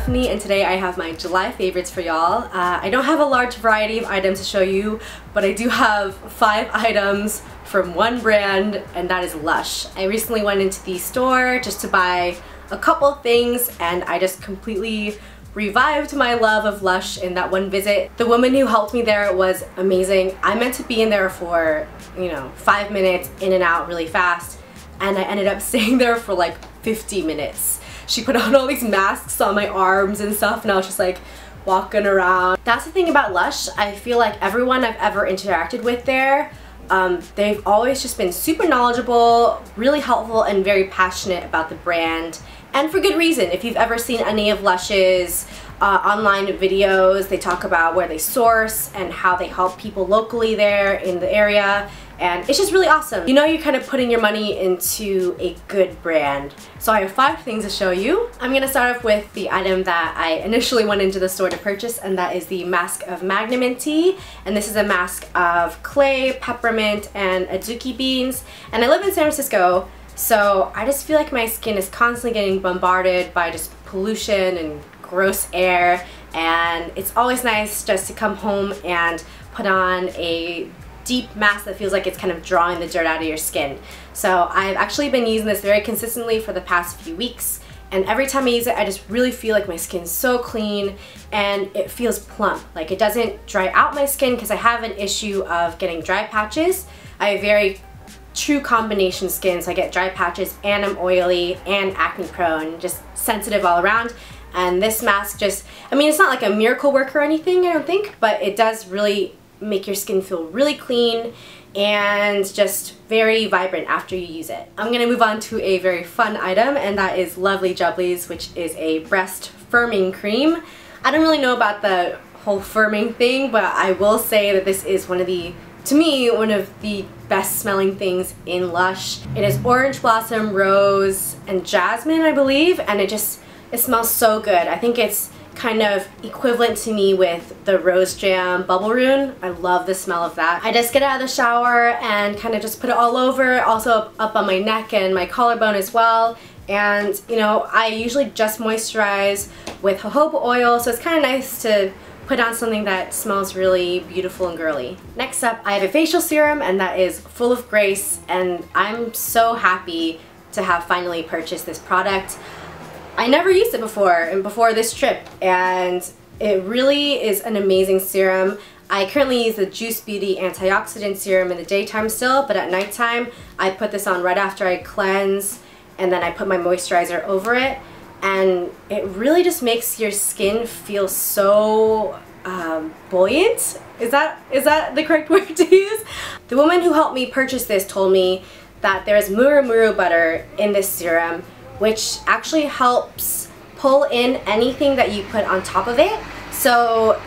Stephanie, and today I have my July favorites for y'all. I don't have a large variety of items to show you, but I do have 5 items from one brand, and that is Lush. I recently went into the store just to buy a couple things, and I just completely revived my love of Lush in that one visit. The woman who helped me there was amazing. I meant to be in there for, 5 minutes, in and out really fast, and I ended up staying there for like 50 minutes. She put on all these masks on my arms and stuff, and I was just like walking around. That's the thing about Lush. I feel like everyone I've ever interacted with there, they've always just been super knowledgeable, really helpful, and very passionate about the brand. And for good reason. If you've ever seen any of Lush's online videos, they talk about where they source and how they help people locally there in the area, and it's just really awesome. You know, you're kind of putting your money into a good brand. So I have 5 things to show you. I'm gonna start off with the item that I initially went into the store to purchase, and that is the mask of MAGNAMINTY. And this is a mask of clay, peppermint, and azuki beans. And I live in San Francisco, so I just feel like my skin is constantly getting bombarded by just pollution and gross air, and it's always nice just to come home and put on a deep mask that feels like it's kind of drawing the dirt out of your skin. So I've actually been using this very consistently for the past few weeks, and every time I use it I just really feel like my skin's so clean and it feels plump. Like, it doesn't dry out my skin because I have an issue of getting dry patches. I have very true combination skin, so I get dry patches and I'm oily and acne prone, just sensitive all around. And this mask just, it's not like a miracle worker or anything, I don't think, but it does really make your skin feel really clean and just very vibrant after you use it. I'm gonna move on to a very fun item, and that is lovely Jubblies, which is a breast firming cream. I don't really know about the whole firming thing, but I will say that this is to me, one of the best smelling things in Lush. It is orange blossom, rose, and jasmine, I believe, and it smells so good. I think it's kind of equivalent to me with the Rose Jam Bubble Rune. I love the smell of that. I just get out of the shower and kind of just put it all over, also up on my neck and my collarbone as well. And I usually just moisturize with jojoba oil, so it's kind of nice to put on something that smells really beautiful and girly. Next up, I have a facial serum, and that is Full of Grace, and I'm so happy to have finally purchased this product. I never used it before this trip, and it really is an amazing serum. I currently use the Juice Beauty Antioxidant Serum in the daytime still, but at nighttime I put this on right after I cleanse, and then I put my moisturizer over it, and it really just makes your skin feel so buoyant. Is that the correct word to use? The woman who helped me purchase this told me that there is muru butter in this serum, which actually helps pull in anything that you put on top of it. So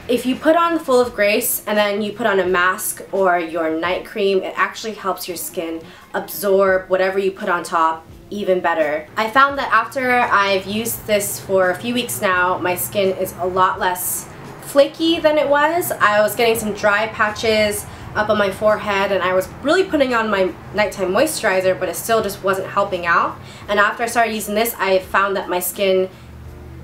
if you put on Full of Grace and then you put on a mask or your night cream, it actually helps your skin absorb whatever you put on top even better. I found that after I've used this for a few weeks now, my skin is a lot less flaky than it was. I was getting some dry patches up on my forehead, and I was really putting on my nighttime moisturizer, but it still just wasn't helping out. And after I started using this, I found that my skin,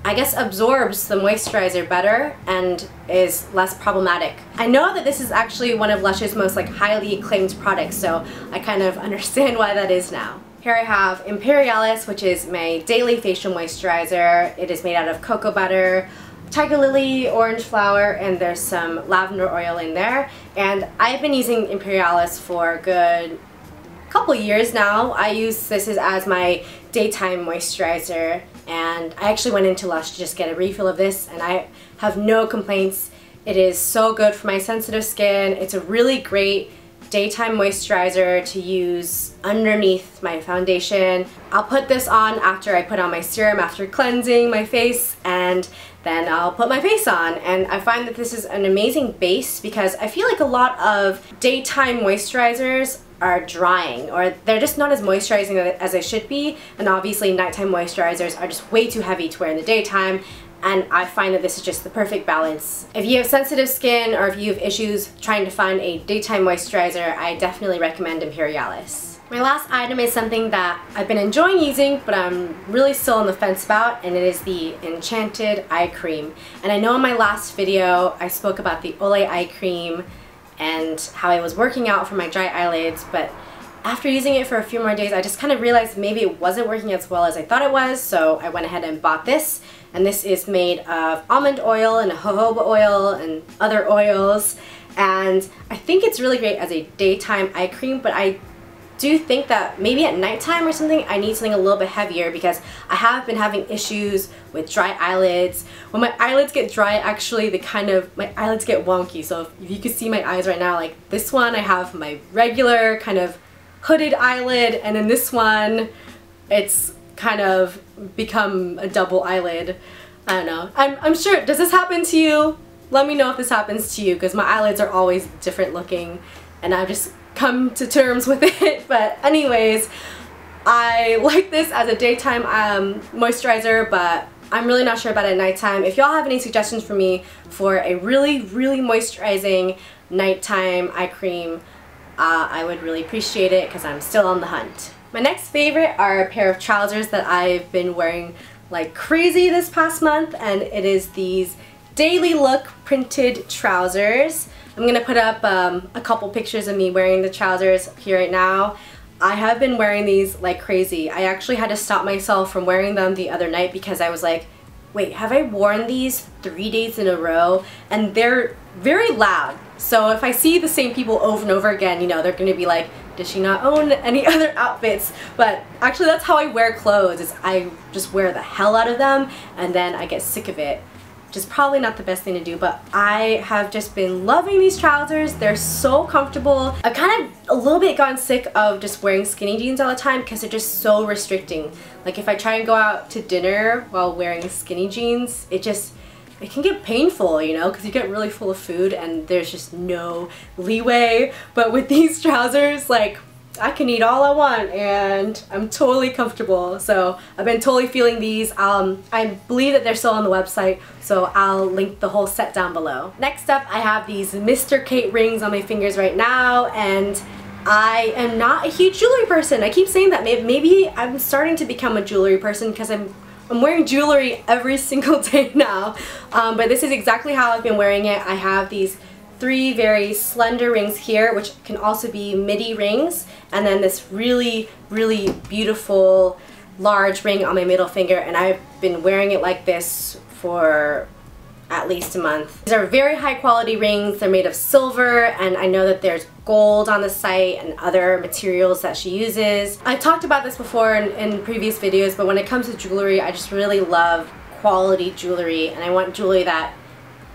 I guess, absorbs the moisturizer better and is less problematic. I know that this is actually one of Lush's most highly acclaimed products, so I kind of understand why that is now. Here I have Imperialis, which is my daily facial moisturizer. It is made out of cocoa butter, tiger lily, orange flower, and there's some lavender oil in there. And I've been using Imperialis for a good couple years now. I use this as my daytime moisturizer, and I actually went into Lush to just get a refill of this, and I have no complaints. It is so good for my sensitive skin. It's a really great daytime moisturizer to use underneath my foundation. I'll put this on after I put on my serum after cleansing my face, and then I'll put my face on. And I find that this is an amazing base because I feel like a lot of daytime moisturizers are drying, or they're just not as moisturizing as they should be, and obviously nighttime moisturizers are just way too heavy to wear in the daytime, and I find that this is just the perfect balance. If you have sensitive skin or if you have issues trying to find a daytime moisturizer, I definitely recommend Imperialis. My last item is something that I've been enjoying using, but I'm really still on the fence about, and it is the Enchanted eye cream. And I know in my last video I spoke about the Olay eye cream and how I was working out for my dry eyelids, but after using it for a few more days I just kind of realized maybe it wasn't working as well as I thought it was, so I went ahead and bought this. And this is made of almond oil and jojoba oil and other oils, and I think it's really great as a daytime eye cream, but I do think that maybe at nighttime or something I need something a little bit heavier because I have been having issues with dry eyelids. When my eyelids get dry, actually my eyelids get wonky. So if you can see my eyes right now, like this one I have my regular kind of hooded eyelid, and then this one it's kind of become a double eyelid. I don't know. I'm sure, does this happen to you? Let me know if this happens to you, because my eyelids are always different looking and I've just come to terms with it. But anyways, I like this as a daytime moisturizer, but I'm really not sure about it at nighttime. If y'all have any suggestions for me for a really moisturizing nighttime eye cream, I would really appreciate it because I'm still on the hunt. My next favorite are a pair of trousers that I've been wearing like crazy this past month, and it is these Dailylook printed trousers. I'm gonna put up a couple pictures of me wearing the trousers here right now. I have been wearing these like crazy. I actually had to stop myself from wearing them the other night because I was like, wait, have I worn these 3 days in a row? And they're very loud. So if I see the same people over and over again, you know, they're gonna be like, does she not own any other outfits? But actually that's how I wear clothes, is I just wear the hell out of them and then I get sick of it. Which is probably not the best thing to do, but I have just been loving these trousers. They're so comfortable. I've kind of a little bit gotten sick of just wearing skinny jeans all the time because they're just so restricting. Like if I try and go out to dinner while wearing skinny jeans, it can get painful, you know, because you get really full of food and there's just no leeway. But with these trousers, like, I can eat all I want and I'm totally comfortable. So I've been totally feeling these. I believe that they're still on the website, so I'll link the whole set down below. Next up, I have these Mr. Kate rings on my fingers right now, and I am not a huge jewelry person. I keep saying that. Maybe I'm starting to become a jewelry person because I'm wearing jewelry every single day now. But this is exactly how I've been wearing it. I have these 3 very slender rings here, which can also be midi rings, and then this really beautiful large ring on my middle finger, and I've been wearing it like this for at least a month. These are very high quality rings. They're made of silver, and I know that there's gold on the site and other materials that she uses. I've talked about this before in previous videos, but when it comes to jewelry, I just really love quality jewelry, and I want jewelry that,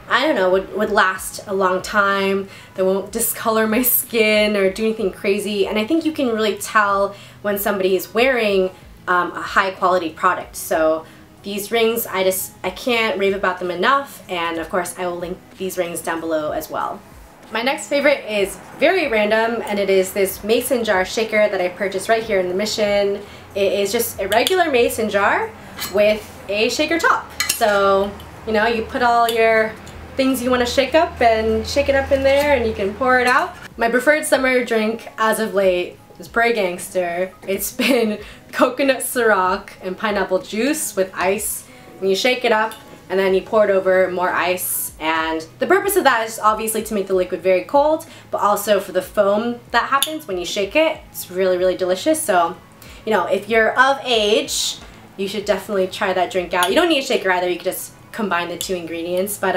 I don't know, would last a long time, that won't discolor my skin or do anything crazy. And I think you can really tell when somebody is wearing a high quality product. So these rings, I can't rave about them enough, and of course I will link these rings down below as well. My next favorite is very random, and it is this mason jar shaker that I purchased right here in the Mission. It is just a regular mason jar with a shaker top. So, you know, you put all your things you want to shake up and shake it up in there and you can pour it out. My preferred summer drink as of late is Prairie Gangster. It's been coconut Ciroc and pineapple juice with ice, and you shake it up and then you pour it over more ice, and the purpose of that is obviously to make the liquid very cold, but also for the foam that happens when you shake it. It's really delicious. So, you know, if you're of age, you should definitely try that drink out. You don't need a shaker either, you could just combine the 2 ingredients, but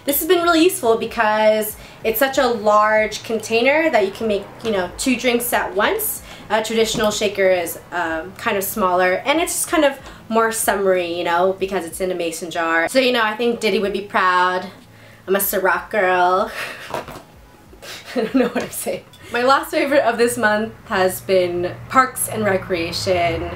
this has been really useful because it's such a large container that you can make, you know, 2 drinks at once. A traditional shaker is kind of smaller, and it's just kind of more summery, you know, because it's in a mason jar. So, you know, I think Diddy would be proud. I'm a Ciroc girl. I don't know what I'm saying. My last favorite of this month has been Parks and Recreation.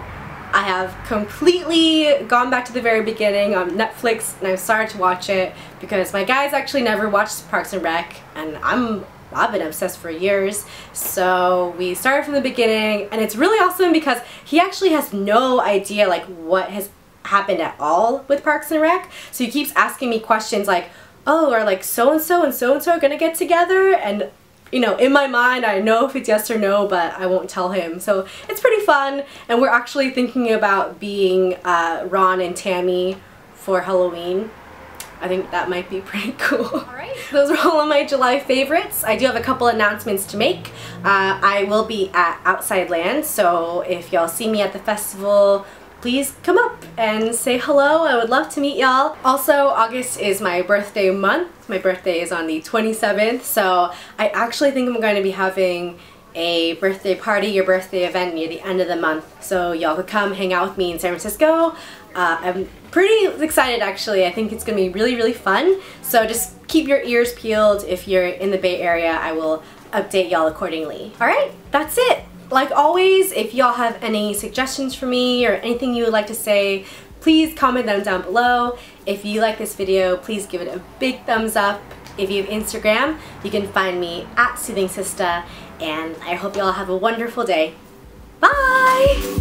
I have completely gone back to the very beginning on Netflix, and I've started to watch it because my guys actually never watched Parks and Rec, and I've been obsessed for years. So we started from the beginning, and it's really awesome because he actually has no idea like what has happened at all with Parks and Rec. So he keeps asking me questions like, oh, are like so-and-so and so-and-so gonna get together? And you know, in my mind I know if it's yes or no, but I won't tell him. So it's pretty fun, and we're actually thinking about being Ron and Tammy for Halloween. I think that might be pretty cool. Alright, those are all of my July favorites. I do have a couple announcements to make. I will be at Outside Land, so if y'all see me at the festival, please come up and say hello. I would love to meet y'all. Also, August is my birthday month. My birthday is on the 27th, so I actually think I'm going to be having a birthday party or birthday event near the end of the month, so y'all could come hang out with me in San Francisco. I'm pretty excited actually. I think it's gonna be really fun, so just keep your ears peeled. If you're in the Bay Area, I will update y'all accordingly. Alright, that's it. Like always, if y'all have any suggestions for me or anything you would like to say, please comment them down below. If you like this video, please give it a big thumbs up. If you have Instagram, you can find me at SoothingSista, and I hope y'all have a wonderful day. Bye!